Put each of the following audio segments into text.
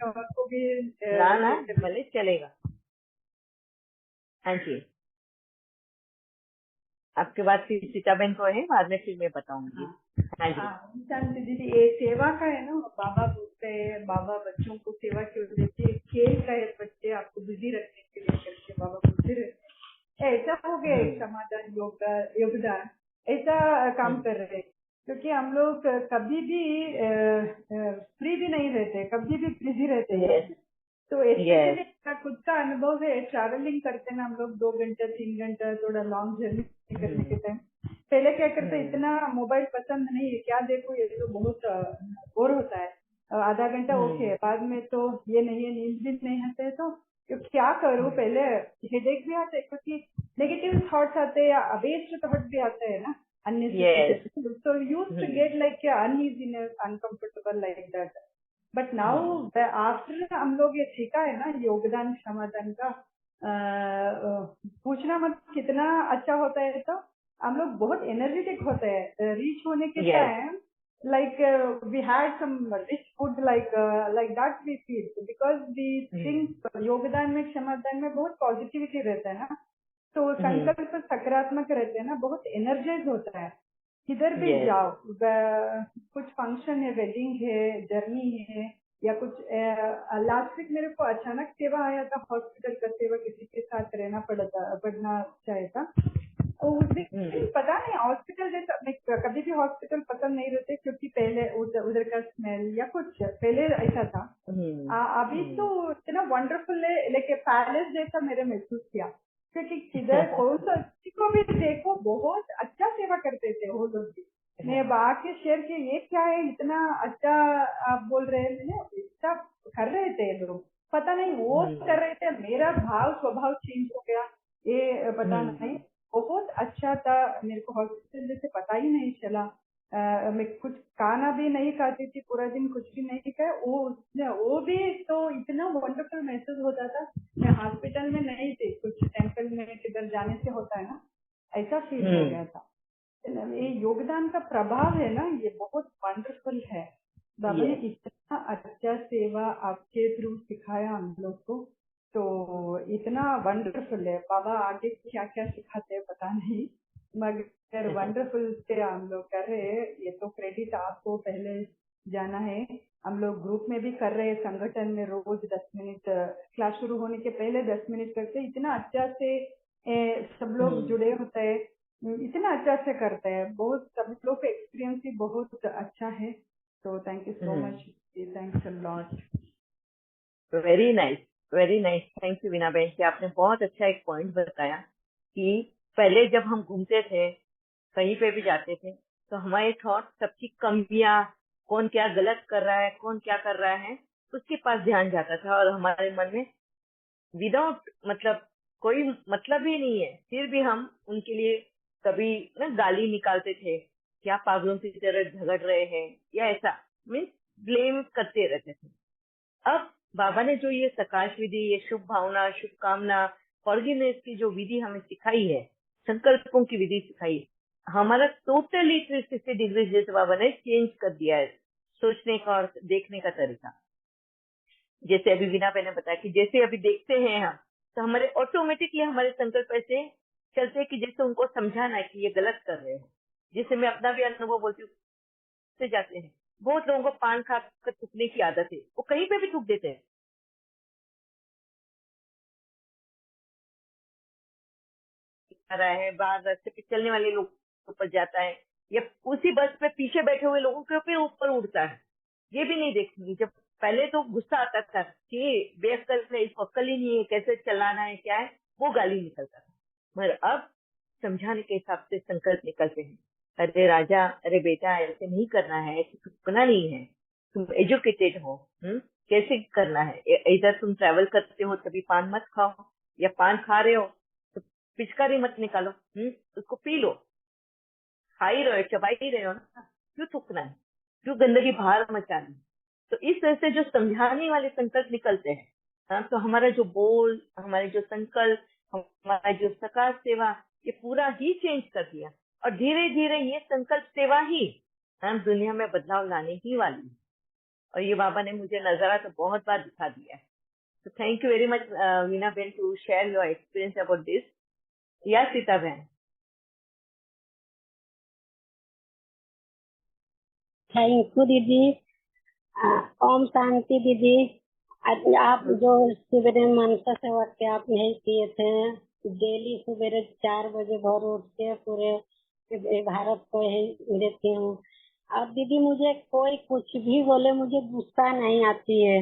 और को भी ना ना जैसे भले चलेगा। हाँ जी, आपके बाद फिर सीताबेन को है, बाद में फिर मैं बताऊंगी। हाँ हाँ जी। हाँ, इंसान से दीदी ये सेवा का है ना, बाबा बोलते हैं, बाबा बच्चों को सेवा क्यों देते हैं, खेल का है, बच्चे आपको बिजी रखने के लिए करके बाबा बोलते रहते हैं। ऐसा हो गया एक समाधान योगदान ऐसा काम कर रहे हैं, क्योंकि हम लोग कभी भी फ्री भी नहीं रहते, कभी भी बिजी रहते हैं। यस तो यस। स्पेशली खुद का अनुभव है, ट्रैवलिंग करते ना हम लोग 2 घंटा 3 घंटा थोड़ा लॉन्ग जर्नी करने के टाइम पहले क्या करते, इतना मोबाइल पसंद नहीं है, क्या देखो ये तो बहुत बोर होता है, आधा घंटा ओके है, बाद में तो ये नहीं है, नींद भी नहीं आते है, तो क्या करूँ, पहले हेडेक भी आते हैं क्योंकि नेगेटिव थॉट्स आते हैं या अवेस्ट थॉट भी आते हैं ना, yes. unnecessary, so used to get like uneasiness, uncomfortable like that. But now after हम लोग ये सीखा है ना योगदान समाधान का, पूछना मत कितना अच्छा होता है, तो हम लोग बहुत एनर्जेटिक होते हैं रीच होने के yes. Time, like we had some rich food like that we feel because the thing योगदान में क्षमादान में बहुत पॉजिटिविटी रहता है ना, तो संकल्प सकारात्मक रहते हैं ना, बहुत एनर्जाइज होता है, किधर भी यस। जाओ, कुछ फंक्शन है, वेडिंग है, जर्नी है, या कुछ लास्ट वीक मेरे को अचानक सेवा आया था, हॉस्पिटल का सेवा, किसी के साथ रहना पड़ना चाहिए था, तो उस दिन पता नहीं हॉस्पिटल जैसा, मैं कभी भी हॉस्पिटल पसंद नहीं रहते क्योंकि पहले उधर का स्मेल या कुछ पहले ऐसा था, अभी तो इतना वंडरफुल है, लेकिन पैलेस जैसा मेरे महसूस किया, क्योंकि किधर कौन सा किसी को भी देखो बहुत अच्छा सेवा करते थे वो लोग भी, मैं आके शेयर किया ये क्या है इतना अच्छा आप बोल रहे हैं, मैंने इतना कर रहे थे लोग, पता नहीं वो कर रहे थे, मेरा भाव स्वभाव चेंज हो गया, ये पता नहीं, बहुत अच्छा था, मेरे को हॉस्पिटल जैसे पता ही नहीं चला, मैं कुछ खाना भी नहीं खाती थी पूरा दिन, कुछ भी नहीं खाया, वो भी तो इतना वंडरफुल महसूस होता था, मैं हॉस्पिटल में नहीं थी, कुछ टेम्पल में किधर जाने से होता है ना, ऐसा फील हो गया था। ये योगदान का प्रभाव है ना, ये बहुत वंडरफुल है, बाबा ने इतना अच्छा सेवा आपके थ्रू सिखाया हम लोग को, तो इतना वंडरफुल है, बाबा आगे क्या क्या सिखाते हैं पता नहीं, मगर वंडरफुल से हम लोग कर रहे हैं, ये तो क्रेडिट आपको पहले जाना है, हम लोग ग्रुप में भी कर रहे हैं, संगठन में रोज 10 मिनट क्लास शुरू होने के पहले 10 मिनट करते, इतना अच्छा से सब लोग जुड़े होते हैं, इतना अच्छा से करते हैं, बहुत सब लोग का एक्सपीरियंस भी बहुत अच्छा है, तो thank you so much, thanks a lot. Very nice, very nice, thank you Veena बहन, कि आपने बहुत अच्छा एक पॉइंट बताया कि पहले जब हम घूमते थे, कहीं पे भी जाते थे, तो हमारे थॉट सबकी कमियां, कौन क्या गलत कर रहा है, कौन क्या कर रहा है, उसके पास ध्यान जाता था, और हमारे मन में विदाउट मतलब कोई मतलब ही नहीं है, फिर भी हम उनके लिए कभी ना गाली निकालते थे, क्या पागलों की तरह झगड़ रहे हैं, या ऐसा मीन्स ब्लेम करते रहते थे। अब बाबा ने जो ये सकाश विधि, ये शुभ भावना, शुभकामना, फॉरगिवनेस की जो विधि हमें सिखाई है, संकल्पों की विधि सिखाई है, हमारा टोटली 360 डिग्री जैसे बाबा ने चेंज कर दिया है सोचने का और देखने का तरीका। जैसे अभी वीना बहन ने बताया कि जैसे अभी देखते हैं हम, तो हमारे ऑटोमेटिकली हमारे संकल्प ऐसे चलते हैं कि जैसे उनको समझाना है कि ये गलत कर रहे हैं। जैसे मैं अपना भी अनुभव बोलती हूँ, से जाते हैं, बहुत लोगों को पान खा कर थूकने की आदत है, वो कहीं पे भी थूक देते हैं, आ रहा है बाहर, रास्ते पे चलने वाले लोग ऊपर जाता है, या उसी बस पे पीछे बैठे हुए लोगों के ऊपर उड़ता है, ये भी नहीं देखेंगे। जब पहले तो गुस्सा आता था कि बेअक्ल है, इसको अक्ल ही नहीं है, कैसे चलाना है, क्या है, वो गाली निकलता था, मगर अब समझाने के हिसाब से संकल्प निकलते हैं, अरे राजा, अरे बेटा, ऐसे नहीं करना है, ऐसे थूकना नहीं है, तुम एजुकेटेड हो, कैसे करना है, इधर तुम ट्रैवल करते हो तभी पान मत खाओ, या पान खा रहे हो तो पिचकारी मत निकालो, उसको पी लो, खा ही रहे हो, चबा ही रहे हो ना, क्यों थूकना है, क्यों गंदगी बाहर मचानी है। तो इस तरह से जो समझाने वाले संकल्प निकलते हैं, तो हमारा जो बोल, हमारे जो संकल्प, हमारा जो सकाश सेवा, ये पूरा ही चेंज कर दिया, और धीरे धीरे ये संकल्प सेवा ही दुनिया में बदलाव लाने ही वाली है। और ये बाबा ने मुझे नजारा तो बहुत बार दिखा दिया है। तो thank you very much Veena ben to share your experience about this. या सीता बहन। थैंक यू दीदी। ओम शांति दीदी। आज आप जो सवेरे मनसा सेवा के आप नहीं किए थे, डेली सवेरे 4 बजे भोर उठ के पूरे भारत को ही देती हूँ। और दीदी मुझे कोई कुछ भी बोले मुझे गुस्सा नहीं आती है,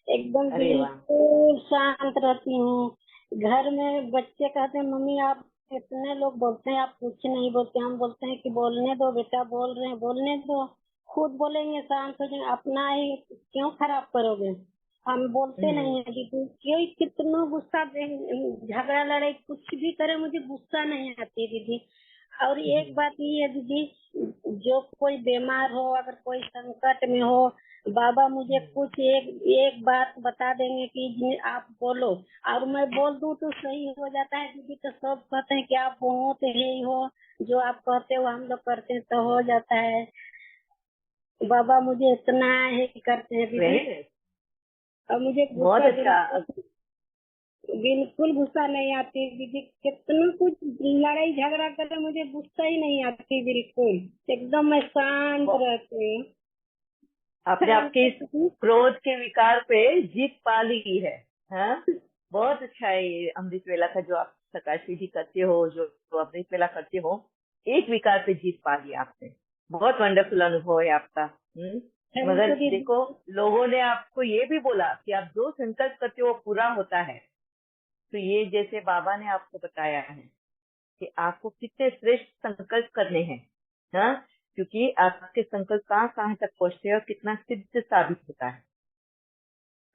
एकदम अरे वाह। बिल्कुल शांत रहती हूँ। घर में बच्चे कहते हैं मम्मी आप, इतने लोग बोलते हैं आप कुछ नहीं बोलते, हम बोलते हैं कि बोलने दो बेटा, बोल रहे हैं बोलने दो, खुद बोलेंगे शांत हो जाएंगे, अपना ही क्यों खराब करोगे। हम बोलते नहीं है दीदी, क्यों कितना गुस्सा झगड़ा लड़ाई कुछ भी करे मुझे गुस्सा नहीं आती दीदी। और एक बात ये है दीदी, जो कोई बीमार हो, अगर कोई संकट में हो, बाबा मुझे कुछ एक बात बता देंगे कि आप बोलो, और मैं बोल दूं तो सही हो जाता है दीदी। तो सब कहते हैं कि आप बहुत ही हो, जो आप कहते हो हम लोग करते हैं तो हो जाता है। बाबा मुझे इतना ही करते हैं दीदी। Very nice. और मुझे बहुत गुस्सा अच्छा। बिल्कुल गुस्सा नहीं आती दीदी, कितना कुछ लड़ाई झगड़ा करे मुझे गुस्सा ही नहीं आती बिल्कुल, एकदम मैं शांत रहती हूँ। आपने आपके इस क्रोध के विकार पे जीत पा ली है। हाँ, बहुत अच्छा है ये अमृत वेला का जो आप प्रकाश विधि करते हो, जो अमृत वेला करते हो, एक विकार पे जीत पा ली आपने। बहुत वंडरफुल अनुभव है आपका। मगर देखो, लोगों ने आपको ये भी बोला कि आप जो संकल्प करते हो वो पूरा होता है। तो ये जैसे बाबा ने आपको बताया है कि आपको कितने श्रेष्ठ संकल्प करने हैं। हाँ, क्योंकि आपके संकल्प कहाँ तक पहुँचते हैं और कितना सिद्ध साबित होता है।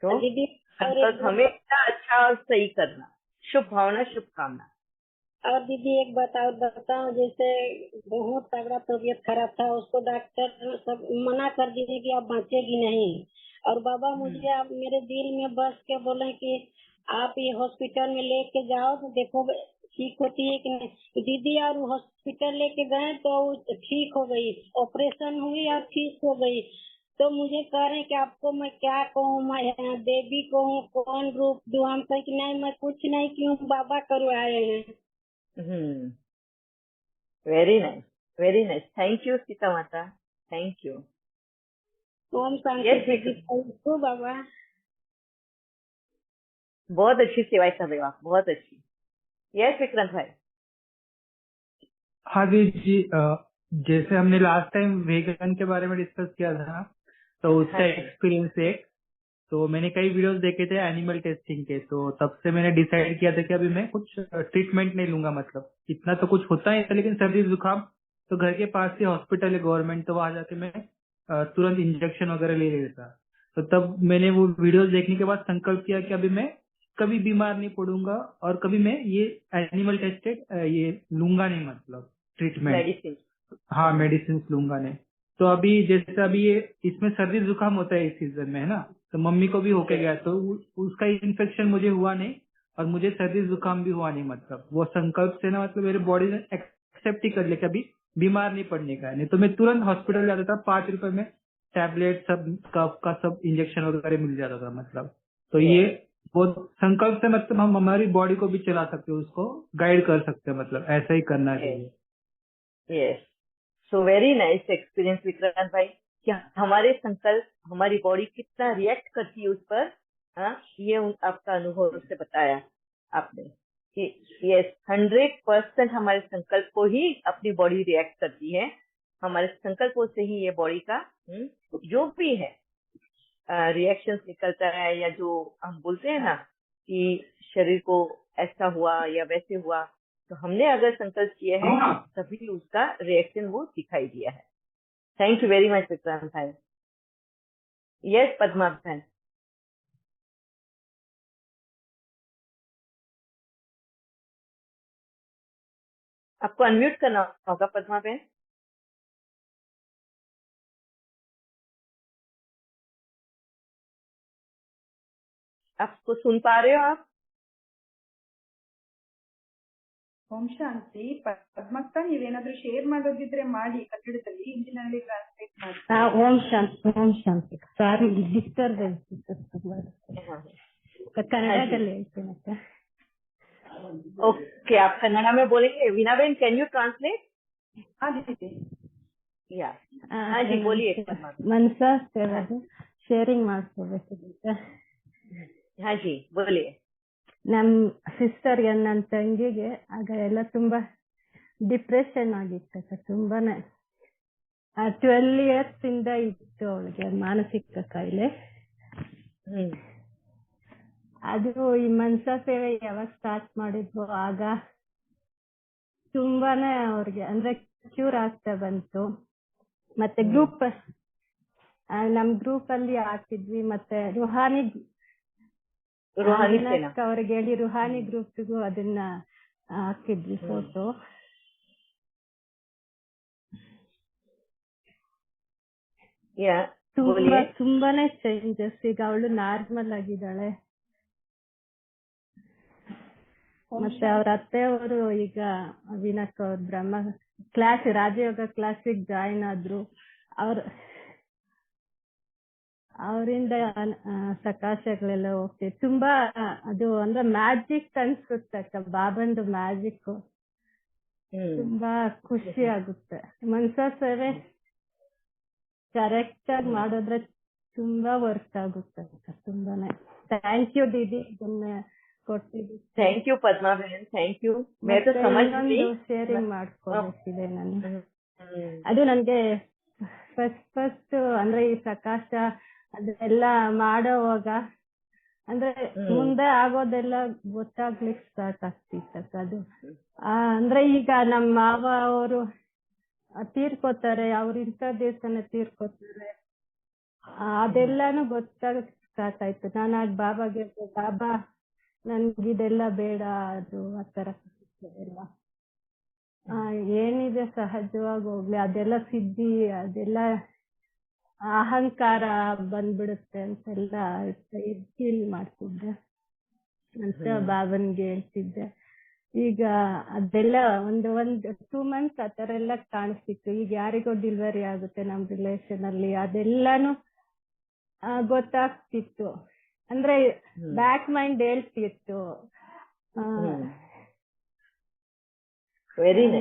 तो दीदी संकल्प हमेशा अच्छा और सही करना, शुभ भावना शुभकामना। और दीदी एक बात और बताऊं, जैसे बहुत तगड़ा तबीयत खराब था, उसको डॉक्टर सब मना कर दिए कि आप बचेगी नहीं। और बाबा मुझे आप मेरे दिल में बस के बोले कि आप ये हॉस्पिटल में लेके जाओ तो देखो ठीक होती है कि नहीं। दीदी और हॉस्पिटल लेके गए तो ठीक हो गई, ऑपरेशन हुई और ठीक हो गई। तो मुझे कह रहे हैं कि आपको मैं क्या कहूँ, मैं देवी कहूँ, कौन रूप दूँ। हम कहे कि नहीं मैं कुछ नहीं क्यों, बाबा करवाए हैं। Very nice, very nice. Thank you Sita माता, थैंक यू। ओम शांति दीदी, थैंक यू बाबा। बहुत अच्छी सेवाएं कर रहे हो आप, बहुत अच्छी। यस विक्रांत भाई। हाँ जी, जैसे हमने लास्ट टाइम वेगन के बारे में डिस्कस किया था, तो उसका एक्सपीरियंस एक, तो मैंने कई वीडियोस देखे थे एनिमल टेस्टिंग के, तो तब से मैंने डिसाइड किया था कि अभी मैं कुछ ट्रीटमेंट नहीं लूंगा। मतलब इतना तो कुछ होता है, लेकिन सर्दी जुकाम तो घर के पास ही हॉस्पिटल है गवर्नमेंट, तो वहां जाके मैं तुरंत इंजेक्शन वगैरह ले लेता। तो तब मैंने वो वीडियोस देखने के बाद संकल्प किया कि अभी मैं कभी बीमार नहीं पड़ूंगा और कभी मैं ये एनिमल टेस्टेड ये लूंगा नहीं, मतलब ट्रीटमेंट। मेडिसिन। हाँ, मेडिसिन लूंगा नहीं। तो अभी जैसे अभी ये इसमें सर्दी जुकाम होता है इस सीजन में, है ना, तो मम्मी को भी होके गया, तो उसका इन्फेक्शन मुझे हुआ नहीं और मुझे सर्दी जुकाम भी हुआ नहीं। मतलब वो संकल्प से ना, मतलब मेरे बॉडी ने एक्सेप्ट ही कर लिया कि अभी बीमार नहीं पड़ने का है। नहीं तो मैं तुरंत हॉस्पिटल जाता था, 5 रुपए में टैबलेट सब कफ का सब इंजेक्शन वगैरह मिल जाता था। मतलब तो ये वो संकल्प से, मतलब हम हमारी बॉडी को भी चला सकते हैं, उसको गाइड कर सकते हैं, मतलब ऐसा ही करना चाहिए। Yes, so very nice experience Vikrant भाई, कि हमारे संकल्प, हमारी बॉडी कितना रिएक्ट करती है उस पर। हाँ, ये आपका अनुभव से बताया आपने कि यस, 100% हमारे संकल्प को ही अपनी बॉडी रिएक्ट करती है। हमारे संकल्पों से ही ये बॉडी का जो भी है रिएक्शन निकलता है, या जो हम बोलते हैं ना कि शरीर को ऐसा हुआ या वैसे हुआ, तो हमने अगर संकल्प किए हैं तभी उसका रिएक्शन वो दिखाई दिया है। Thank you very much Vikrant भाई। यस पद्मा बहन। आपको अनम्यूट करना होगा पद्मा बहन। आपको सुन पा रहे हो आप? ಓಂ ಶಾಂತಿ. ಪದ್ಮಕ್ಕ, ನೀವೇನಾದ್ರೂ ಶೇರ್ ಮಾಡೋದಿದ್ರೆ ಮಾಡಿ, ಕನ್ನಡದಲ್ಲಿ, ಹಿಂದಿನಲ್ಲಿ ಟ್ರಾನ್ಸ್ಲೇಟ್ ಮಾಡಿ. ಓಂ ಶಾಂತಿ. ಓಂ ಶಾಂತಿ. ಸಾರಿ, ಡಿಸ್ಟರ್ಬೆನ್ಸ್ ಕನ್ನಡದಲ್ಲಿ ಹೇಳ್ತೀನಿ ಅಕ್ಕ. ओके, आप कन्नड़ा में बोलेंगे. वीना बहन, कैन यू ट्रांसलेट? हाँ दीदी. या हाँ जी, बोलिए. ಮನಸಾ ಸೇವದು ಶೇರಿಂಗ್ ಮಾಡ್ಕೋಬೇಕು. हाँ जी, बोलिए. ನಮ್ ಸಿಸ್ಟರ್ಗೆ, ನನ್ನ ತಂಗಿಗೆ ಆಗ ಎಲ್ಲ ತುಂಬಾ ಡಿಪ್ರೆಷನ್ ಆಗಿತ್ತು. ತುಂಬಾನೇ 12 years ಇಂದ ಇತ್ತು ಅವಳಿಗೆ ಮಾನಸಿಕ ಕಾಯಿಲೆ. ಅದು ಈ ಮನಸಾ ಸೇವೆ ಯಾವಾಗ ಸ್ಟಾರ್ಟ್ ಮಾಡಿದ್ವು ಆಗ ತುಂಬಾನೇ ಅವ್ರಿಗೆ ಅಂದ್ರೆ ಕ್ಯೂರ್ ಆಗ್ತಾ ಬಂತು. ಮತ್ತೆ ಗ್ರೂಪ್, ನಮ್ ಗ್ರೂಪ್ ಅಲ್ಲಿ ಹಾಕಿದ್ವಿ. ಮತ್ತೆ ರುಹಾನಿ ಅವ್ರಿಗೆ ಹೇಳಿ ರುಹಾನಿ ಗ್ರೂಪ್ಗೂ ಅದನ್ನ ಹಾಕಿದ್ವಿ ಫೋಟೋ. ತುಂಬಾನೇ ಚೇಂಜಸ್. ಈಗ ಅವಳು ನಾರ್ಮಲ್ ಆಗಿದ್ದಾಳೆ. ಮತ್ತೆ ಅವ್ರ ಅತ್ತೆಯವರು ಈಗ ವಿನಾಕ್ ಅವ್ರ ಬ್ರಹ್ಮ ಕ್ಲಾಸ್, ರಾಜಯೋಗ ಕ್ಲಾಸಿಗೆ ಜಾಯಿನ್ ಆದ್ರು. ಅವರಿಂದ ಸಕಾಶಗಳೆಲ್ಲ ಹೋಗ್ತೀವಿ. ತುಂಬಾ ಅದು ಅಂದ್ರೆ ಮ್ಯಾಜಿಕ್ ಅನ್ಸುತ್ತೆ ಅಕ್ಕ, ಬಾಬಂದು ಮ್ಯಾಜಿಕ್. ತುಂಬಾ ಖುಷಿ ಆಗುತ್ತೆ. ಮನಸಾ ಸೇವೆ ಕರೆಕ್ಟ್ ಆಗಿ ಮಾಡಿದ್ರೆ ತುಂಬಾ ವರ್ಕ್ ಆಗುತ್ತೆ ಅಕ್ಕ. ತುಂಬಾನೇ ಥ್ಯಾಂಕ್ ಯು ದೀದಿ, ಇದನ್ನ ಕೊಟ್ಟಿದ್ದು. ಥ್ಯಾಂಕ್ ಯು ಪದ್ಮಾ ಬಹನ್, ಥ್ಯಾಂಕ್ ಯು. ಶೇರಿಂಗ್ ಮಾಡ್ಕೋಬೇಕಿದೆ ನಾನು. ಅದು ನನ್ಗೆ ಫಸ್ಟ್ ಅಂದ್ರೆ ಈ ಪ್ರಕಾಶ ಅದೆಲ್ಲ ಮಾಡೋವಾಗ ಅಂದ್ರೆ ಮುಂದೆ ಆಗೋದೆಲ್ಲ ಗೊತ್ತಾಗ್ಲಿಕ್ಕೆ ಸ್ಟಾರ್ಟ್ ಆಗ್ತಿತ್ತು. ಅದು ಅಂದ್ರೆ ಈಗ ನಮ್ಮ ಮಾವ ಅವರು ತೀರ್ಕೋತಾರೆ, ಅವ್ರ ಇಂಥ ದಿವಸನೇ ತೀರ್ಕೋತಾರೆ, ಅದೆಲ್ಲಾನು ಗೊತ್ತಾಗಕ್ ಸ್ಟಾರ್ಟ್ ಆಯ್ತು. ನಾನು ಆಗ ಬಾಬಾಗೆ, ಬಾಬಾ ನನ್ಗಿದೆಲ್ಲ ಬೇಡ, ಅದು ಆತರ ಎಲ್ಲ ಏನಿದೆ ಸಹಜವಾಗಿ ಹೋಗ್ಲಿ, ಅದೆಲ್ಲ ಸಿದ್ಧಿ, ಅದೆಲ್ಲ ಅಹಂಕಾರ ಬಂದ್ಬಿಡುತ್ತೆ ಅಂತೆಲ್ಲ ಫೀಲ್ ಮಾಡ್ತಿದ್ದೆ ಅಂತ ಬಾಬನ್ಗೆ ಹೇಳ್ತಿದ್ದೆ. ಈಗ ಅದೆಲ್ಲ ಒಂದು 2 months ಆತರ ಎಲ್ಲ ಕಾಣಿಸ್ತಿತ್ತು. ಈಗ ಯಾರಿಗೋ ಡೆಲಿವರಿ ಆಗುತ್ತೆ ನಮ್ ರಿಲೇಷನ್ ಅಲ್ಲಿ, ಅದೆಲ್ಲಾನು ಗೊತ್ತಾಗ್ತಿತ್ತು. ಅಂದ್ರೆ ಬ್ಯಾಕ್ ಮೈಂಡ್ ಹೇಳ್ತಿತ್ತು.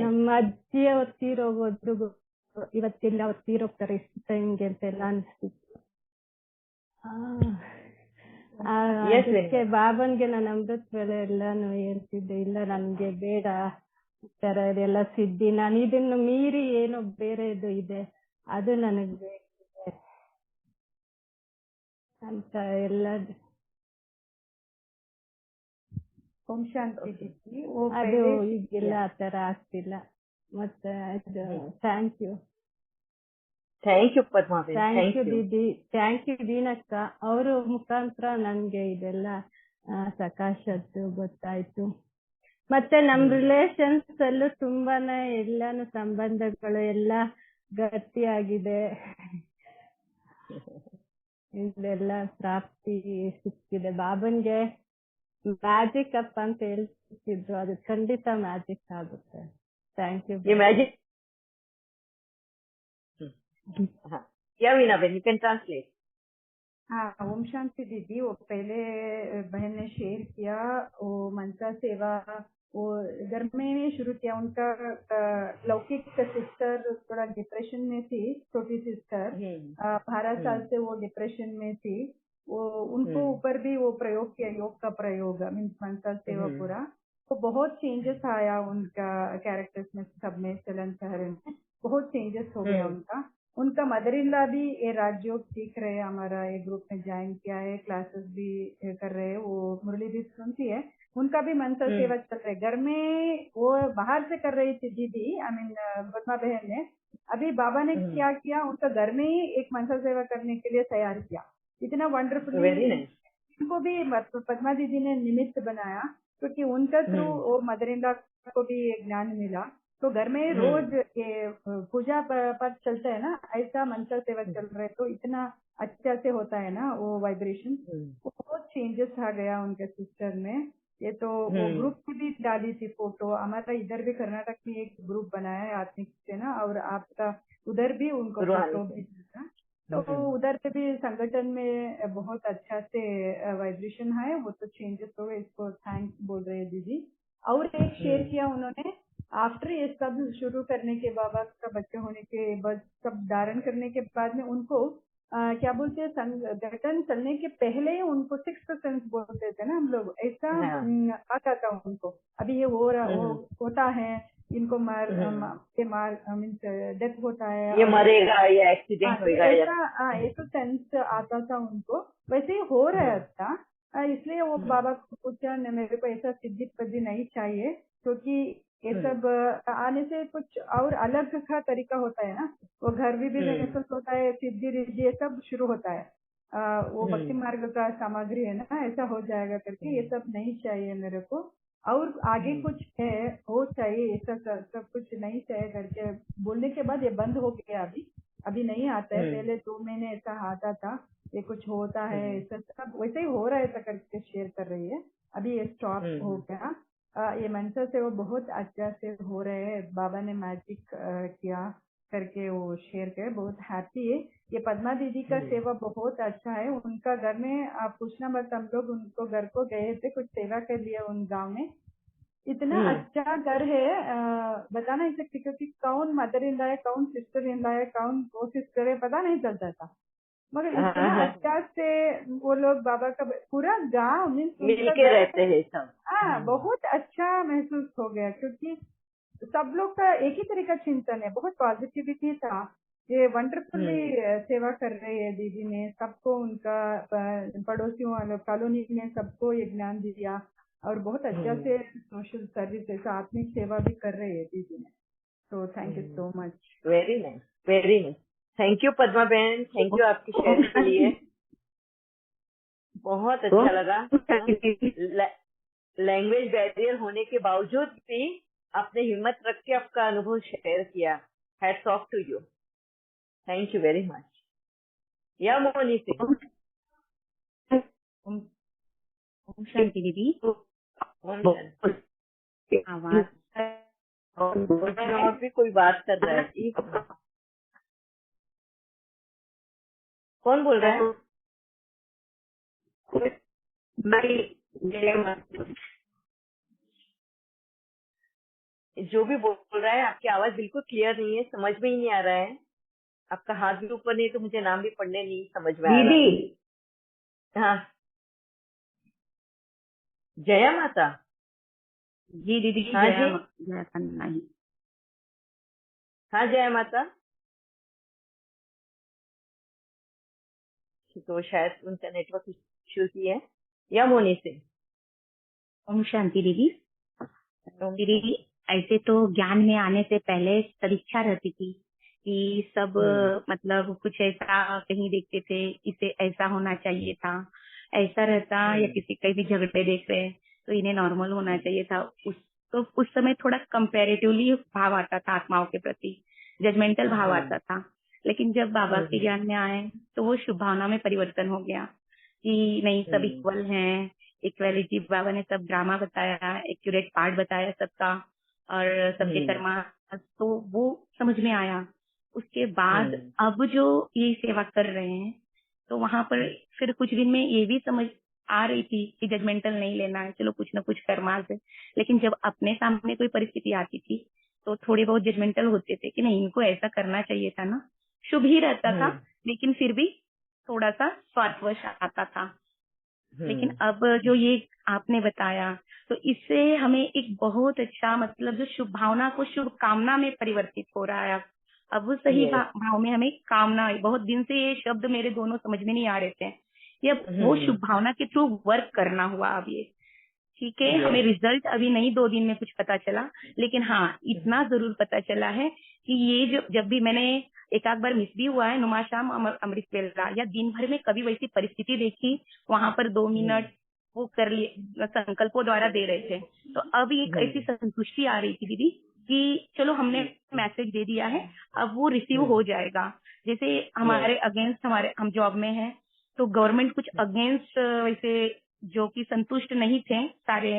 ನಮ್ಮ ಅಜ್ಜಿಯ ತೀರೋಗೋದ್ರು ಇವತ್ತಿಲ್ಲ, ಅವ್ರು ತೀರೋಗ್ತಾರೆ ಇಷ್ಟು ಟೈಮ್ಗೆ ಅಂತೆಲ್ಲ ಅನ್ಸ್ತಿತ್ತು. ಅದಕ್ಕೆ ಬಾಬನ್ಗೆ ನಾನು ಅಮೃತ ವೇಳೆ ಎಲ್ಲಾನು ಹೇಳ್ತಿದ್ದೆ, ಇಲ್ಲ ನನ್ಗೆ ಬೇಡ ಈ ತರ ಇದೆಲ್ಲ ಸಿದ್ಧಿ, ನಾನು ಇದನ್ನು ಮೀರಿ ಏನೋ ಬೇರೆದು ಇದೆ ಅದು ನನಗ್ ಬೇಕಿದೆ ಅಂತ ಎಲ್ಲ. ಓಂ ಶಾಂತಿ ದೀದಿ. ಅದು ಈಗೆಲ್ಲ ಆತರ ಆಗ್ತಿಲ್ಲ. ಮತ್ತೆ thank you. Thank you Padma. Thank you ದೀದಿ. ಥ್ಯಾಂಕ್ ಯು ವೀನಕ್ಕ. ಅವರು ಮುಖಾಂತರ ನನ್ಗೆ ಇದೆಲ್ಲ ಸಕಾಶದ್ದು ಗೊತ್ತಾಯ್ತು. ಮತ್ತೆ ನಮ್ ರಿಲೇಷನ್ಸ್ ಅಲ್ಲೂ ತುಂಬಾನೇ ಎಲ್ಲಾನು ಸಂಬಂಧಗಳು ಎಲ್ಲ ಗಟ್ಟಿಯಾಗಿದೆ. ಇದೆಲ್ಲ ಪ್ರಾಪ್ತಿ ಸಿಕ್ಕಿದೆ. ಬಾಬನ್ಗೆ ಮ್ಯಾಜಿಕ್ ಅಪ್ ಅಂತ ಹೇಳ್ತಿದ್ರು, ಅದು ಖಂಡಿತ ಮ್ಯಾಜಿಕ್ ಆಗುತ್ತೆ. Thank you. या वीना बहन, यू कैन ट्रांसलेट. हाँ, ओम शांति दीदी. वो पहले बहन ने शेयर किया, वो मनसा सेवा वो घर में शुरू किया. उनका लौकिक सिस्टर थोड़ा डिप्रेशन में थी, छोटी सिस्टर 12 साल से वो डिप्रेशन में थी. वो उनको ऊपर भी वो प्रयोग किया, योग का प्रयोग मीन्स मनसा सेवा पूरा. तो बहुत चेंजेस आया उनका कैरेक्टर्स में, सब में, चलन चेहरे में बहुत चेंजेस हो गया उनका. उनका मदर इन लॉ भी ये राजयोग सीख रहे हैं, हमारा ये ग्रुप में ज्वाइन किया है, क्लासेस भी कर रहे हैं. वो मुरली भी सुनती है, उनका भी मनसा सेवा चल रहा है. घर में वो बाहर से कर रही थी दीदी, आई मीन पद्मा बहन ने. अभी बाबा ने क्या किया, उनका घर में ही एक मनसा सेवा करने के लिए तैयार किया. इतना वंडरफुली उनको भी पद्मा दीदी ने निमित्त बनाया, क्योंकि उनका थ्रू वो मदर इन लॉ को भी ज्ञान मिला. तो घर में रोज ये पूजा पाठ चलता है ना, ऐसा मनसा सेवा चल रहा है. तो इतना अच्छा से होता है ना वो वाइब्रेशन. बहुत चेंजेस आ गया उनके सिस्टर में. ये तो वो ग्रुप की भी डाली थी फोटो। हमारा इधर भी कर्नाटक में एक ग्रुप बनाया है आत्मिक सेना, और आपका उधर भी उनको फोटो भेजना था। तो उधर पे भी संगठन में बहुत अच्छा से वाइब्रेशन है, वो तो चेंजेस हो गए, इसको थैंक्स बोल रहे हैं दीदी। और एक शेयर किया उन्होंने, आफ्टर ये सब शुरू करने के बाबा का बच्चे होने के बाद, सब धारण करने के बाद में उनको क्या बोलते हैं, संगठन चलने के पहले ही उनको 6% बोलते थे ना हम लोग, ऐसा आता था उनको। अभी ये होता है, इनको मीन्स डेथ होता है, ये मरेगा, ये एक्सीडेंट होगा, ऐसा सेंस आता था उनको। वैसे ही हो रहा था, इसलिए वो बाबा को पूछा, मेरे को ऐसा सिद्धि पद्धि नहीं चाहिए, क्योंकि ये सब आने से कुछ और अलग का तरीका होता है ना, वो घर भी महसूस होता है, सिद्धि रिद्धि ये सब शुरू होता है। वो भक्ति मार्ग का सामग्री है ना, ऐसा हो जाएगा करके, ये सब नहीं चाहिए मेरे को, और आगे कुछ है हो चाहिए, ऐसा सब कुछ नहीं चाहिए करके बोलने के बाद ये बंद हो गया। अभी नहीं आता है, पहले 2 महीने ऐसा आता था, ये कुछ होता है, ऐसा सब वैसे ही हो रहा है ऐसा करके शेयर कर रही है। अभी ये स्टॉप हो गया। ये मंत्र से वो बहुत अच्छा से हो रहे हैं, बाबा ने मैजिक किया करके वो शेयर करे, बहुत हैप्पी है। ये पद्मा दीदी का सेवा बहुत अच्छा है, उनका घर में आप पूछना मत, हम लोग उनको घर को गए थे, कुछ सेवा कर लिया उन गांव में, इतना अच्छा घर है, बता नहीं सकती, क्योंकि कौन मदर इन लॉ है, कौन सिस्टर इन लॉ है, कौन वो सिस्टर है, पता नहीं चलता था, मगर इतना अच्छा से वो लोग बाबा का पूरा गांव मिलके रहते हैं सब। बहुत अच्छा महसूस हो गया, क्योंकि सब लोग का एक ही तरह का चिंतन है, बहुत पॉजिटिविटी था। ये वंडरफुली सेवा कर रहे हैं दीदी ने, सबको उनका पड़ोसियों वालों कॉलोनी में सबको ये ज्ञान दिया, और बहुत अच्छा से सोशल सर्विस आत्मिक सेवा भी कर रहे हैं दीदी ने। तो thank you so much. Very nice, very nice. Thank you Padma बहन, थैंक यू आपकी शेयर के लिए, बहुत अच्छा लगा। लैंग्वेज बैरियर होने के बावजूद भी आपने हिम्मत रख के आपका अनुभव शेयर किया। Hats off to you, thank you very much. या मोनी से शांति दीदी, आवाज और भी कोई बात कर रहा है जी? कौन बोल रहा है? जो भी बोल रहा है, आपकी आवाज बिल्कुल क्लियर नहीं है, समझ में ही नहीं आ रहा है। आपका हाथ भी ऊपर नहीं तो मुझे नाम भी पढ़ने नहीं समझ में आ रहा है। दीदी, हाँ, जया माता जी दीदी। हाँ जी, नहीं, हाँ जया माता। तो शायद उनका नेटवर्क इश्यू ही है। या मोनी से। ओम शांति दीदी। दीदी, ऐसे तो ज्ञान में आने से पहले परीक्षा रहती थी कि सब मतलब कुछ ऐसा कहीं देखते थे, इसे ऐसा होना चाहिए था, ऐसा रहता, या किसी कहीं भी झगड़े देख रहे तो इन्हें नॉर्मल होना चाहिए था। तो उस समय थोड़ा कंपैरेटिवली भाव आता था आत्माओं के प्रति, जजमेंटल भाव आता था। लेकिन जब बाबा के ज्ञान में आए तो वो शुभ भावना में परिवर्तन हो गया कि नहीं, सब इक्वल हैं, इक्वालिटी। बाबा ने सब ड्रामा बताया, एक्यूरेट पार्ट बताया सबका, और सबके कर्मा, तो वो समझ में आया। उसके बाद अब जो ये सेवा कर रहे हैं, तो वहां पर फिर कुछ दिन में ये भी समझ आ रही थी कि जजमेंटल नहीं लेना है, चलो कुछ ना कुछ कर्मा से। लेकिन जब अपने सामने कोई परिस्थिति आती थी तो थोड़े बहुत जजमेंटल होते थे कि नहीं, इनको ऐसा करना चाहिए था ना, शुभ ही रहता था, लेकिन फिर भी थोड़ा सा स्वार्थवश आता था। लेकिन अब जो ये आपने बताया, तो इससे हमें एक बहुत अच्छा, मतलब जो शुभ भावना को शुभ कामना में परिवर्तित हो रहा है। अब वो सही भाव में हमें कामना, बहुत दिन से ये शब्द मेरे दोनों समझ में नहीं आ रहे थे, ये वो शुभ भावना के थ्रू वर्क करना हुआ। अब ये ठीक है, हमें रिजल्ट अभी नहीं 2 दिन में कुछ पता चला, लेकिन हाँ इतना जरूर पता चला है कि ये जब भी मैंने एक आध बार मिस भी हुआ है नुमा शाम अमृत वेला, या दिन भर में कभी वैसी परिस्थिति देखी, वहां पर 2 मिनट वो कर लिए संकल्पों द्वारा दे रहे थे, तो अब एक ऐसी संतुष्टि आ रही थी दीदी कि चलो हमने मैसेज दे दिया है, अब वो रिसीव हो जाएगा। जैसे हमारे अगेंस्ट, हम जॉब में हैं तो गवर्नमेंट कुछ अगेंस्ट वैसे जो कि संतुष्ट नहीं थे सारे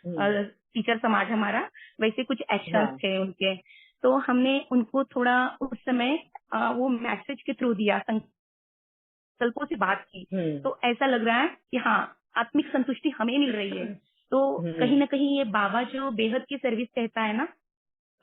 टीचर समाज हमारा, वैसे कुछ एक्शंस थे उनके। तो हमने उनको थोड़ा उस समय वो मैसेज के थ्रू दिया, संकल्पों से बात की। तो ऐसा लग रहा है कि हाँ, आत्मिक संतुष्टि हमें मिल रही है। तो कहीं ना कहीं ये बाबा जो बेहद की सर्विस कहता है ना,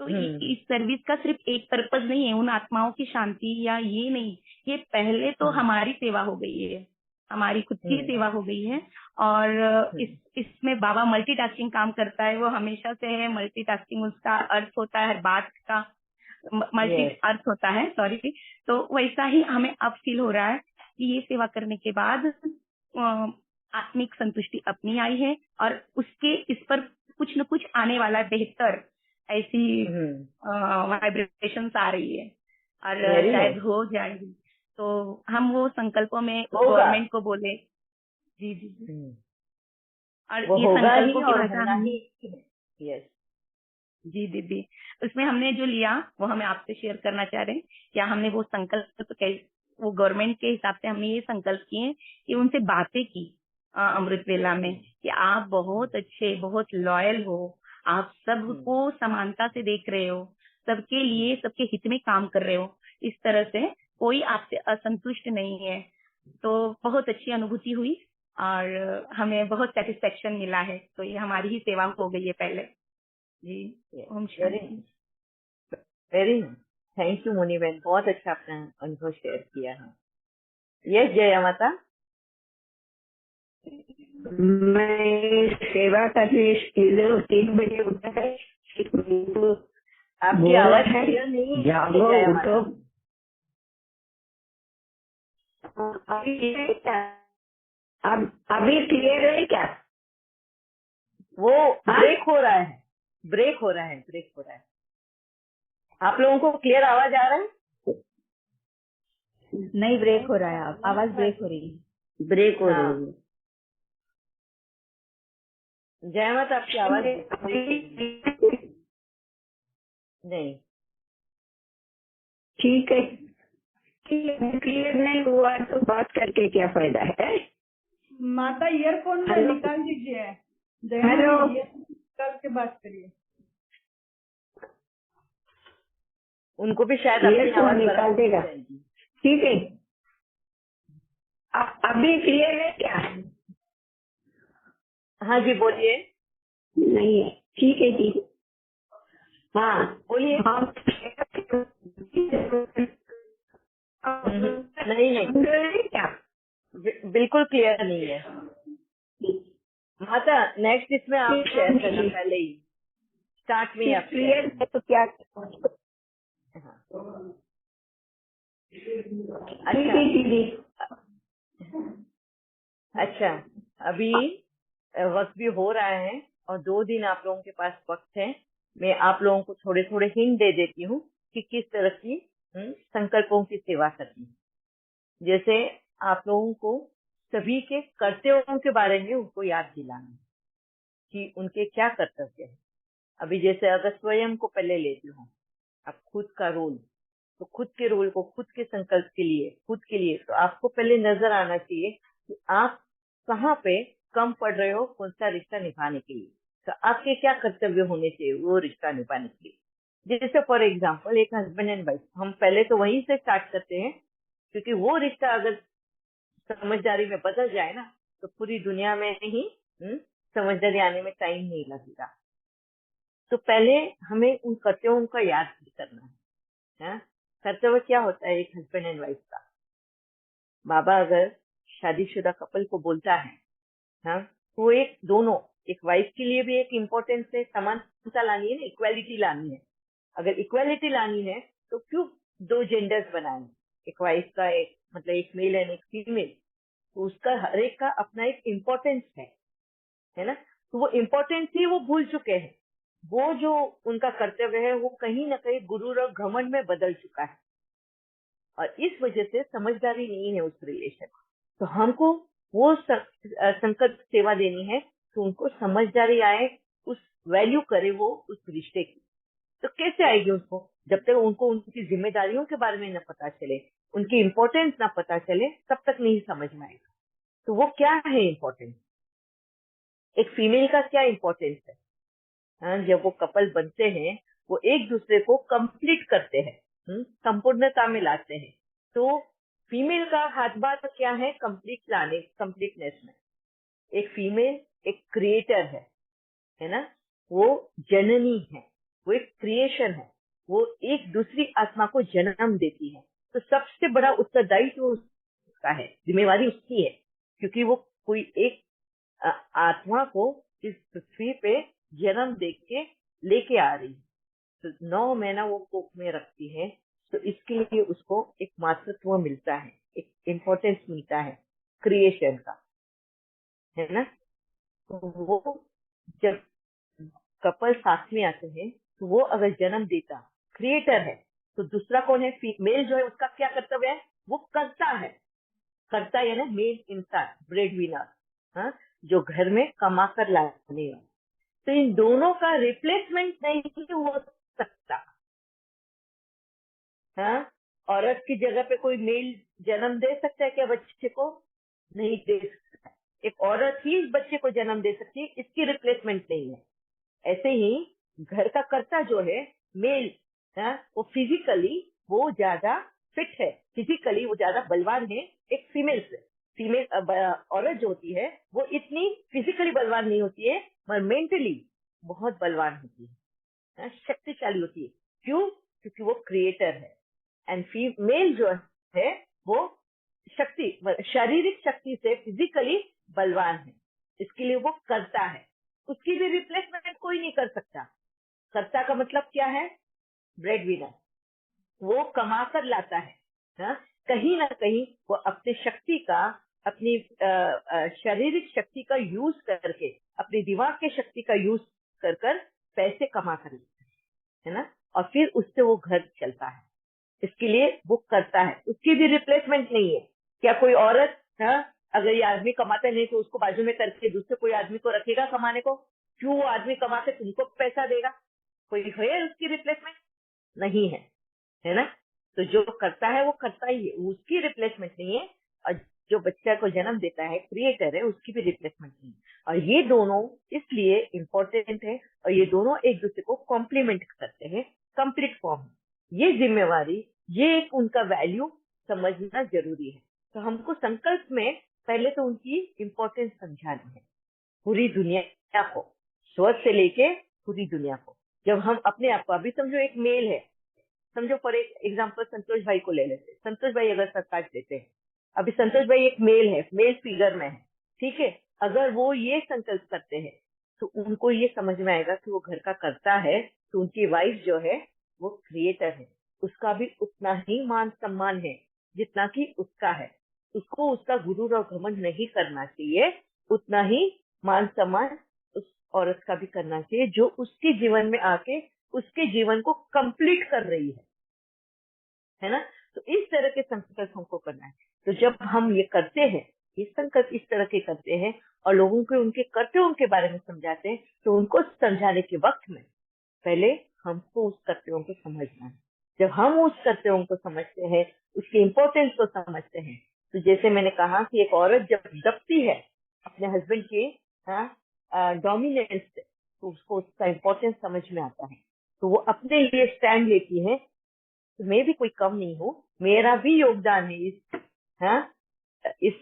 तो इस सर्विस का सिर्फ एक पर्पज नहीं है उन आत्माओं की शांति या ये नहीं, ये पहले तो हमारी सेवा हो गई है, हमारी खुद की सेवा हो गई है। और इसमें बाबा मल्टीटास्किंग काम करता है, वो हमेशा से है। मल्टीटास्किंग उसका अर्थ होता है, हर बात का मल्टी अर्थ होता है, सॉरी। तो वैसा ही हमें अब फील हो रहा है कि ये सेवा करने के बाद आत्मिक संतुष्टि अपनी आई है, और उसके इस पर कुछ न कुछ आने वाला बेहतर ऐसी वाइब्रेशंस आ रही है, और शायद हो जाएगी। तो हम वो संकल्पों में गवर्नमेंट को बोले जी जी जी, और ये संकल्पों की वजह यस जी दीदी, उसमें हमने जो लिया वो हमें आपसे शेयर करना चाह रहे हैं। क्या हमने वो संकल्प वो गवर्नमेंट के हिसाब से हमने ये संकल्प किए कि उनसे बातें की अमृत वेला में, कि आप बहुत अच्छे, बहुत लॉयल हो, आप सबको समानता से देख रहे हो, सबके लिए, सबके हित में काम कर रहे हो, इस तरह से कोई आपसे असंतुष्ट नहीं है। तो बहुत अच्छी अनुभूति हुई और हमें बहुत सेटिस्फेक्शन मिला है। तो ये हमारी ही सेवा हो गई है पहले जी। Om Shanti. Very thank you मुनि बहन, बहुत अच्छा अपना अनुभव शेयर किया है। यस जया माता। मैं सेवा करने 3 बजे उठा है, आपकी आवाज क्लियर नहीं जागो उठो। अभी क्लियर है क्या? वो ब्रेक हो रहा है, ब्रेक हो रहा है। आप लोगों को क्लियर आवाज आ रहा है? नहीं, ब्रेक हो रहा है, आवाज ब्रेक हो रही है, ब्रेक हो रही है। जय माता, आपकी आवाज नहीं ठीक है, क्लियर नहीं हुआ तो बात करके क्या फायदा है? माता ईयरफोन में निकाल दीजिए, हेलो, निकाल के बात करिए। उनको भी शायद अपनी आवाज निकाल देगा। ठीक है, अभी क्लियर है क्या? हाँ जी बोलिए। नहीं है, ठीक है जी। हाँ बोलिए। हाँ नहीं क्या बिल्कुल क्लियर नहीं है माता। नेक्स्ट इसमें आप शेयर करना, पहले ही स्टार्ट में आप क्लियर है तो क्या? अच्छा, अभी वक्त भी हो रहा है और 2 दिन आप लोगों के पास वक्त है। मैं आप लोगों को थोड़े थोड़े हिंट दे देती हूँ कि किस तरह की संकल्पों की सेवा करनी है। जैसे आप लोगों को सभी के कर्तव्यों के बारे में उनको याद दिलाना है कि उनके क्या कर्तव्य है। अभी जैसे अगर स्वयं को पहले लेती हूँ, अब खुद का रोल, तो खुद के रोल को, खुद के संकल्प के लिए, खुद के लिए, तो आपको पहले नजर आना चाहिए कि आप कहाँ पे कम पड़ रहे हो, कौन सा रिश्ता निभाने के लिए, तो आपके क्या कर्तव्य होने चाहिए वो रिश्ता निभाने के लिए। जैसे फॉर एग्जाम्पल एक हस्बैंड एंड वाइफ, हम पहले तो वहीं से स्टार्ट करते हैं, क्योंकि वो रिश्ता अगर समझदारी में बदल जाए ना, तो पूरी दुनिया में ही समझदारी आने में टाइम नहीं लगेगा। तो पहले हमें उन कर्तव्यों का याद करना है। कर्तव्य क्या होता है एक हस्बैंड एंड वाइफ का? बाबा अगर शादीशुदा कपल को बोलता है, तो एक दोनों, एक वाइफ के लिए भी एक इम्पोर्टेंस है, समानता लानी है ना, इक्वालिटी लानी है। अगर इक्वालिटी लानी है तो क्यों 2 जेंडर्स बनाए, एक वाइफ का, एक मतलब एक मेल एंड एक फीमेल, तो उसका हर एक का अपना एक इम्पोर्टेंस है ना। तो वो इम्पोर्टेंस ही वो भूल चुके हैं। वो जो उनका कर्तव्य है वो कहीं ना कहीं गुरूर और घमंड में बदल चुका है, और इस वजह से समझदारी नहीं है उस रिलेशन। तो हमको वो संकल्प सेवा देनी है तो उनको समझदारी आए, उस वैल्यू करे वो उस रिश्ते की। तो कैसे आएगी उसको? जब तक उनको उनकी जिम्मेदारियों के बारे में न पता चले, उनकी इम्पोर्टेंस ना पता चले, तब तक नहीं समझ में आएगा। तो वो क्या है इम्पोर्टेंस? एक फीमेल का क्या इम्पोर्टेंस है? हाँ, जब वो कपल बनते हैं वो एक दूसरे को कंप्लीट करते हैं, संपूर्णता में लाते हैं। तो फीमेल का हाथ बार क्या है? कंप्लीटनेस में। एक फीमेल एक क्रिएटर है ना, वो जननी है, वो एक क्रिएशन है, वो एक दूसरी आत्मा को जन्म देती है। तो सबसे बड़ा उत्तरदायित्व उसका है, जिम्मेवारी उसकी है, क्योंकि वो कोई एक आत्मा को इस पृथ्वी पे जन्म दे के लेके आ रही है। तो 9 महीना वो कोख में रखती है, तो इसके लिए उसको एक मातृत्व मिलता है, एक इम्पोर्टेंस मिलता है क्रिएशन का, है ना। तो वो जब कपल साथ में आते हैं तो वो अगर जन्म देता क्रिएटर है, तो दूसरा कौन है? फीमेल जो है उसका क्या कर्तव्य है? वो करता है, करता है ना, मेन इंसान, ब्रेड विनर, हाँ, जो घर में कमा कर लाने वाला। तो इन दोनों का रिप्लेसमेंट नहीं हो सकता। हाँ, औरत की जगह पे कोई मेल जन्म दे सकता है क्या बच्चे को? नहीं दे सकता। एक औरत ही इस बच्चे को जन्म दे सकती है, इसकी रिप्लेसमेंट नहीं है। ऐसे ही घर का कर्ता जो है मेल, वो फिजिकली वो ज्यादा फिट है, फिजिकली वो ज्यादा बलवान है एक फीमेल से। फीमेल औरत जो होती है वो इतनी फिजिकली बलवान नहीं होती है, मगर मेंटली बहुत बलवान होती है, शक्तिशाली होती है। क्यों? क्योंकि वो क्रिएटर है। एंड फीमेल जो है वो शारीरिक शक्ति से फिजिकली बलवान है, इसके लिए वो करता है। उसकी भी रिप्लेसमेंट कोई नहीं कर सकता। कर्ता का मतलब क्या है? ब्रेड विनर, वो कमा कर लाता है, हा? कहीं ना कहीं वो अपनी शक्ति का, अपनी शारीरिक शक्ति का यूज करके, अपने दिमाग की शक्ति का यूज कर पैसे कमा कर लेता है ना, और फिर उससे वो घर चलता है। इसके लिए वो करता है, उसकी भी रिप्लेसमेंट नहीं है। क्या कोई औरत, अगर ये आदमी कमाता नहीं तो उसको बाजू में करके दूसरे कोई आदमी को रखेगा कमाने को? क्यों वो आदमी कमा के तुमको पैसा देगा? कोई है उसकी रिप्लेसमेंट? नहीं है, है ना। तो जो करता है वो करता ही है, उसकी रिप्लेसमेंट नहीं है। और जो बच्चा को जन्म देता है क्रिएटर है, उसकी भी रिप्लेसमेंट नहीं है। और ये दोनों इसलिए इम्पोर्टेंट है, और ये दोनों एक दूसरे को कॉम्प्लीमेंट करते हैं कंप्लीट फॉर्म। ये जिम्मेवारी, ये एक उनका वैल्यू समझना जरूरी है। तो हमको संकल्प में पहले तो उनकी इम्पोर्टेंस समझानी है पूरी दुनिया को, स्व से लेके पूरी दुनिया को। जब हम अपने आप को, अभी समझो एक मेल है, समझो फॉर एक एग्जाम्पल संतोष भाई को ले लेते। संतोष भाई अगर सरताज देते हैं, अभी संतोष भाई एक मेल है, मेल फिगर में है, ठीक है। अगर वो ये संकल्प करते हैं तो उनको ये समझ में आएगा कि वो घर का करता है, तो उनकी वाइफ जो है वो क्रिएटर है, उसका भी उतना ही मान सम्मान है जितना कि उसका है। उसको उसका गुरूर और घमंड नहीं करना चाहिए, उतना ही मान सम्मान उस औरत का भी करना चाहिए जो उसके जीवन में आके उसके जीवन को कंप्लीट कर रही है ना। तो इस तरह के संकल्प हमको करना है। तो जब हम ये करते हैं, ये संकल्प इस तरह के करते हैं और लोगों को उनके कर्तव्यों के बारे में समझाते हैं, तो उनको समझाने के वक्त में पहले हमको उस कर्तव्यों को समझना है। जब हम उस कर्तव्यों को समझते हैं, उसकी इम्पोर्टेंस को समझते हैं, तो जैसे मैंने कहा कि एक औरत जब दबती है अपने हस्बैंड के डोमिनेंस से, तो उसको उसका इम्पोर्टेंस समझ में आता है, तो वो अपने लिए स्टैंड लेती है। तो मैं भी कोई कम नहीं हूँ, मेरा भी योगदान है इस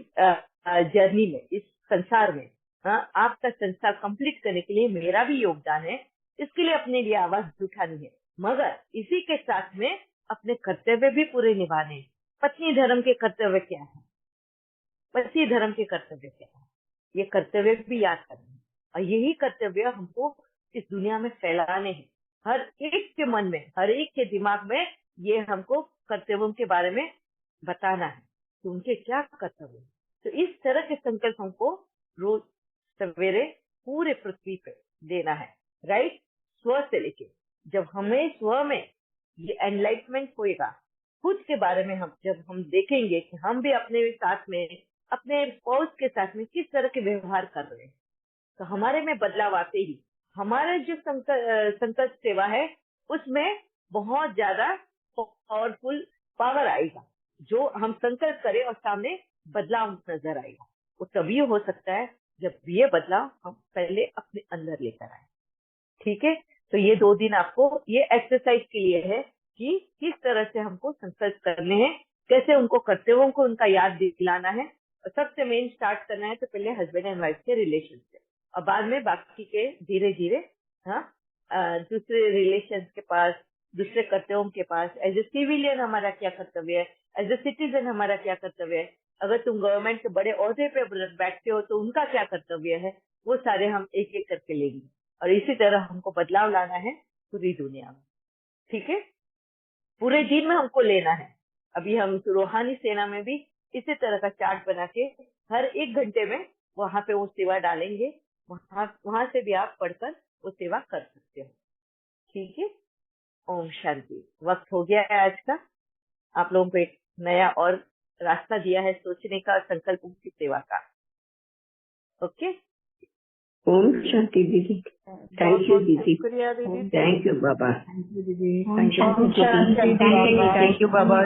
जर्नी में, इस संसार में। आपका संसार कंप्लीट करने के लिए मेरा भी योगदान है, इसके लिए अपने लिए आवाज उठानी है, मगर इसी के साथ में अपने कर्तव्य भी पूरे निभाने हैं। पत्नी धर्म के कर्तव्य क्या है, पति धर्म के कर्तव्य क्या है, ये कर्तव्य भी याद करना है। और यही कर्तव्य हमको इस दुनिया में फैलाने हैं, हर एक के मन में, हर एक के दिमाग में ये हमको कर्तव्यों के बारे में बताना है कि उनके क्या कर्तव्य है। तो इस तरह के संकल्प हमको रोज सवेरे पूरे पृथ्वी पे देना है, राइट। स्व से लेके जब हमें स्व में ये एनलाइटमेंट होएगा, खुद के बारे में जब हम देखेंगे कि हम भी अपने साथ में, अपने स्पाउस के साथ में किस तरह के व्यवहार कर रहे हैं, तो हमारे में बदलाव आते ही हमारा जो संकल्प सेवा है उसमें बहुत ज्यादा पावरफुल पावर आएगा। जो हम संकल्प करें और सामने बदलाव नजर आएगा, वो तभी हो सकता है जब ये बदलाव हम पहले अपने अंदर लेकर आए। ठीक है, तो ये 2 दिन आपको ये एक्सरसाइज के लिए है कि किस तरह से हमको संकल्प करने हैं, कैसे उनको कर्तव्यों को उनका याद दिलाना है। और सबसे मेन स्टार्ट करना है तो पहले हस्बैंड एंड वाइफ के रिलेशन से, और बाद में बाकी के धीरे धीरे दूसरे रिलेशन के पास, दूसरे कर्तव्यों के पास। एज ए सिविलियन हमारा क्या कर्तव्य है, एज ए सिटीजन हमारा क्या कर्तव्य है, अगर तुम गवर्नमेंट के बड़े ओहदे पे बैठते हो तो उनका क्या कर्तव्य है, वो सारे हम एक एक करके लेंगे। और इसी तरह हमको बदलाव लाना है पूरी दुनिया में। ठीक है, पूरे दिन में हमको लेना है। अभी हम रूहानी सेना में भी इसी तरह का चार्ट बना के हर 1 घंटे में वहां पे वो सेवा डालेंगे, वहां से भी आप पढ़कर वो सेवा कर सकते हो। ठीक है, ओम शांति। वक्त हो गया है आज का, आप लोगों को एक नया और रास्ता दिया है सोचने का, संकल्पों की सेवा का। ओके, ओम शांति दीदी। थैंक यू दीदी। शुक्रिया दीदी। थैंक यू बाबा। थैंक यू दीदी। ओम शांति। Thank you Baba.